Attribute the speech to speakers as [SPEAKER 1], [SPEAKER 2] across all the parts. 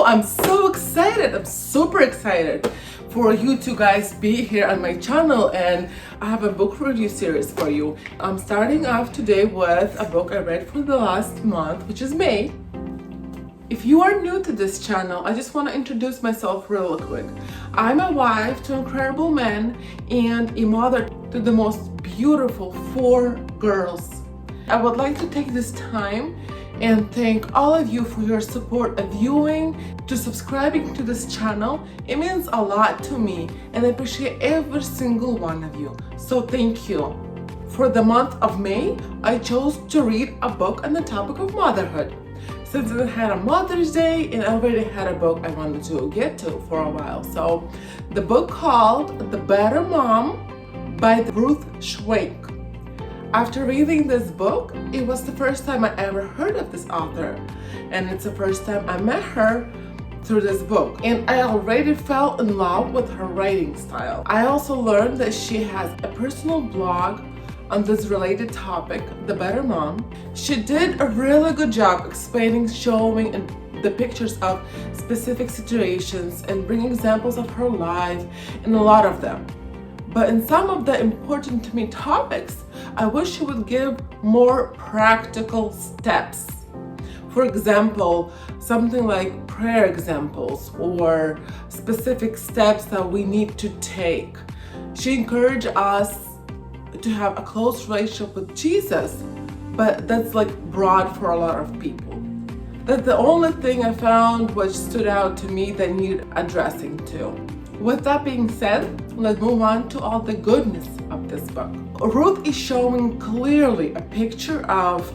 [SPEAKER 1] I'm so excited. I'm super excited for you to guys be here on my channel, and I have a book review series for you. I'm starting off today with a book I read for the last month, which is May. If you are new to this channel, I just want to introduce myself real quick. I'm a wife to incredible men and a mother to the most beautiful 4 girls. I would like to take this time and thank all of you for your support of viewing to subscribing to this channel. It means a lot to me and I appreciate every single one of you. So thank you. For the month of May, I chose to read a book on the topic of motherhood. Since I had a Mother's Day and I already had a book I wanted to get to for a while. So the book called The Better Mom by Ruth Schwank. After reading this book, it was the first time I ever heard of this author, and it's the first time I met her through this book, and I already fell in love with her writing style. I also learned that she has a personal blog on this related topic, The Better Mom. She did a really good job explaining, showing, and the pictures of specific situations and bringing examples of her life, and a lot of them. But in some of the important to me topics, I wish she would give more practical steps. For example, something like prayer examples or specific steps that we need to take. She encouraged us to have a close relationship with Jesus, but that's like broad for a lot of people. That's the only thing I found which stood out to me that needed addressing too. With that being said, let's move on to all the goodness of this book. Ruth is showing clearly a picture of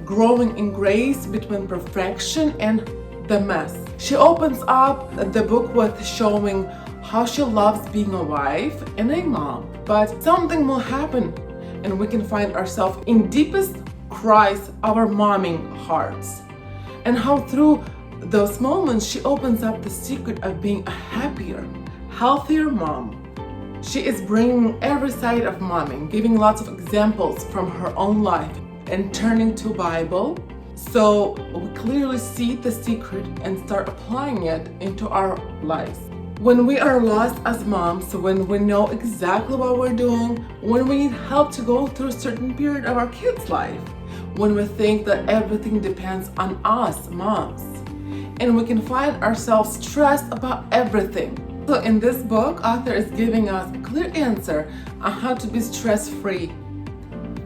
[SPEAKER 1] growing in grace between perfection and the mess. She opens up the book with showing how she loves being a wife and a mom, but something will happen and we can find ourselves in deepest cries of our momming hearts, and how through those moments she opens up the secret of being a happier, healthier mom. She is bringing every side of momming, giving lots of examples from her own life and turning to Bible, so we clearly see the secret and start applying it into our lives. When we are lost as moms, when we know exactly what we're doing, when we need help to go through a certain period of our kids' life, when we think that everything depends on us moms, and we can find ourselves stressed about everything. So in this book, author is giving us a clear answer on how to be stress-free.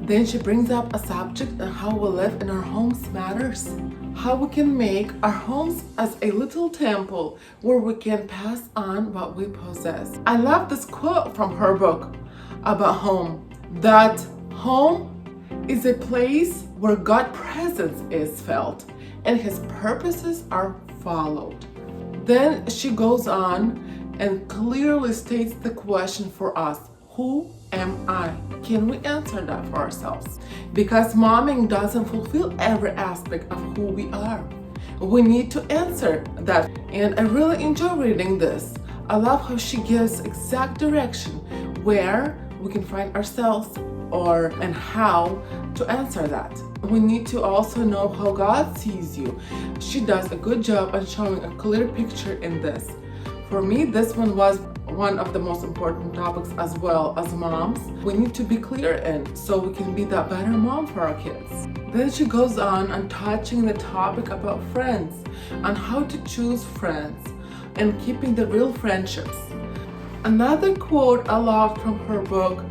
[SPEAKER 1] Then she brings up a subject on how we live in our homes matters. How we can make our homes as a little temple where we can pass on what we possess. I love this quote from her book about home, that home is a place where God's presence is felt and His purposes are followed. Then she goes on and clearly states the question for us: who am I? Can we answer that for ourselves? Because momming doesn't fulfill every aspect of who we are. We need to answer that, and I really enjoy reading this. I love how she gives exact direction where we can find ourselves and how to answer that. We need to also know how God sees you. She does a good job on showing a clear picture in this. For me, this one was one of the most important topics as well as moms. We need to be clear in so we can be that better mom for our kids. Then she goes on touching the topic about friends and how to choose friends and keeping the real friendships. Another quote I loved from her book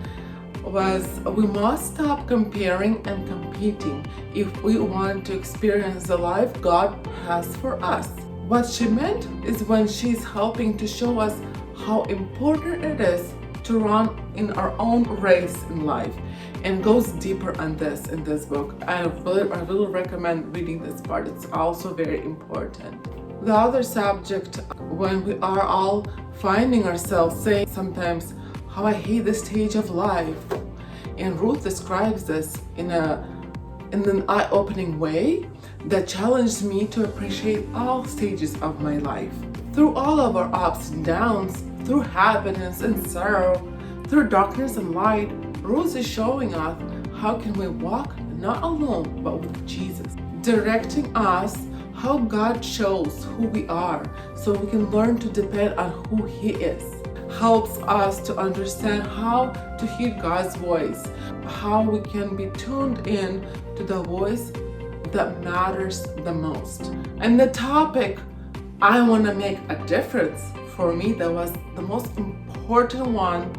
[SPEAKER 1] was, we must stop comparing and competing if we want to experience the life God has for us. What she meant is when she's helping to show us how important it is to run in our own race in life, and goes deeper on this in this book. I really recommend reading this part. It's also very important. The other subject, when we are all finding ourselves saying sometimes how I hate this stage of life, and Ruth describes this in an eye-opening way that challenged me to appreciate all stages of my life. Through all of our ups and downs, through happiness and sorrow, through darkness and light, Ruth is showing us how can we walk not alone but with Jesus, directing us how God shows who we are so we can learn to depend on who He is. Helps us to understand how to hear God's voice, how we can be tuned in to the voice that matters the most. And the topic, I want to make a difference, for me, that was the most important one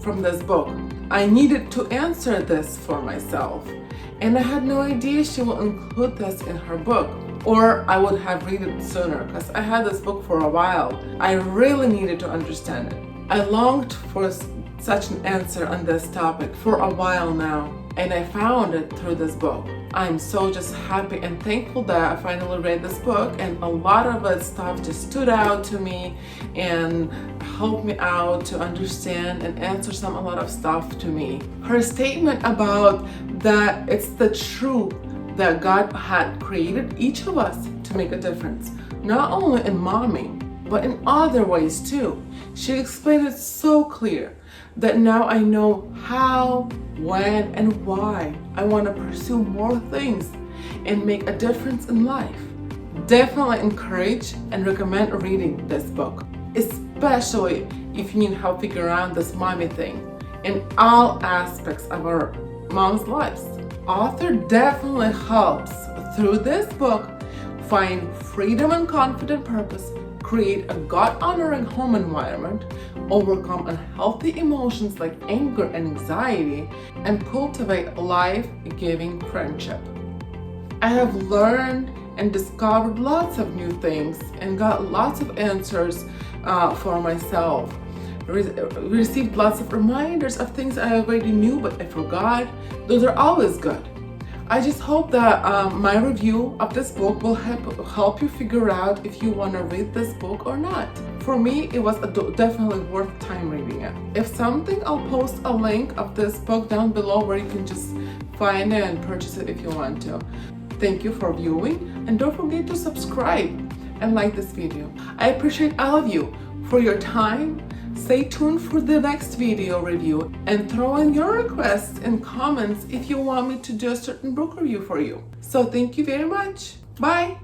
[SPEAKER 1] from this book. I needed to answer this for myself, and I had no idea she will include this in her book, or I would have read it sooner, because I had this book for a while. I really needed to understand it. I longed for such an answer on this topic for a while now, and I found it through this book. I'm so just happy and thankful that I finally read this book, and a lot of it stuff just stood out to me and helped me out to understand and answer a lot of stuff to me. Her statement about that it's the truth that God had created each of us to make a difference, not only in mommy, but in other ways too. She explained it so clear that now I know how, when, and why I want to pursue more things and make a difference in life. Definitely encourage and recommend reading this book, especially if you need help figuring out this mommy thing in all aspects of our mom's lives. Author definitely helps through this book find freedom and confident purpose, create a God-honoring home environment, overcome unhealthy emotions like anger and anxiety, and cultivate life-giving friendship. I have learned and discovered lots of new things and got lots of answers for myself. Received lots of reminders of things I already knew but I forgot. Those are always good. I just hope that my review of this book will help you figure out if you want to read this book or not. For me, it was definitely worth time reading it. If something, I'll post a link of this book down below where you can just find it and purchase it if you want to. Thank you for viewing, and don't forget to subscribe and like this video. I appreciate all of you for your time. Stay tuned for the next video review and throw in your requests and comments if you want me to do a certain book review for you. So thank you very much. Bye.